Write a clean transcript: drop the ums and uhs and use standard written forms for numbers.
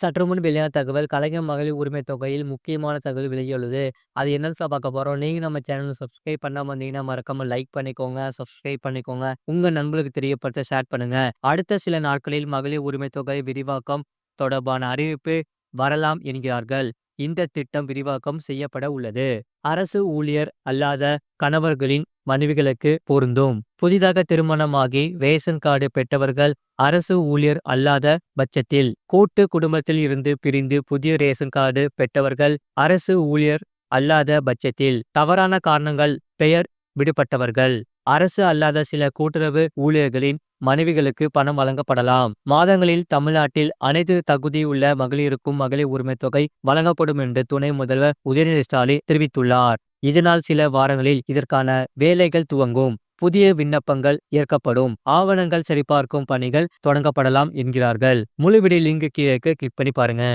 சற்று முன் வெளியான தகவல் கலைஞர் மகளிர் உரிமை தொகையில் முக்கியமான தகவல் வெளியுள்ளது. அது என்னன்னு பார்க்க போறோம். நீங்க நம்ம சேனலை சப்ஸ்கிரைப் பண்ணாம இருந்தீங்கன்னா மறக்காம லைக் பண்ணிக்கோங்க, சப்ஸ்கிரைப் பண்ணிக்கோங்க. உங்க நண்பர்களுக்கு தெரியப்படுத்த ஷேர் பண்ணுங்க. அடுத்த சில நாட்களில் மகளிர் உரிமை தொகை விரிவாக்கம் தொடர்பான அறிவிப்பு வரலாம் என்கிறார்கள். இந்த திட்டம் விரிவாக்கம் செய்யப்பட உள்ளது. அரசு ஊழியர் அல்லாத கணவர்களின் மனைவிகளுக்கு பொருந்தும். புதிதாக திருமணமாகி ரேஷன் கார்டு பெற்றவர்கள் அரசு ஊழியர் அல்லாத பட்சத்தில், கூட்டு குடும்பத்தில் இருந்து பிரிந்து புதிய ரேஷன் கார்டு பெற்றவர்கள் அரசு ஊழியர் அல்லாத பட்சத்தில், தவறான காரணங்கள் பெயர் விடுபட்டவர்கள் அரசு அல்லாத சில கூட்டுறவு ஊழியர்களின் மனைவிகளுக்கு பணம் வழங்கப்படலாம். மாதங்களில் தமிழ்நாட்டில் அனைத்து தகுதியுள்ள மகளிருக்கும் மகளிர் உரிமை தொகை வழங்கப்படும் என்று துணை முதல்வர் உதயநிதி ஸ்டாலின் தெரிவித்துள்ளார். இதனால் சில வாரங்களில் இதற்கான வேலைகள் துவங்கும். புதிய விண்ணப்பங்கள் ஏற்கப்படும். ஆவணங்கள் சரிபார்க்கும் பணிகள் தொடங்கப்படலாம் என்கிறார்கள். முழு வீடியோ லிங்க் கீழே கிளிக் பண்ணி பாருங்க.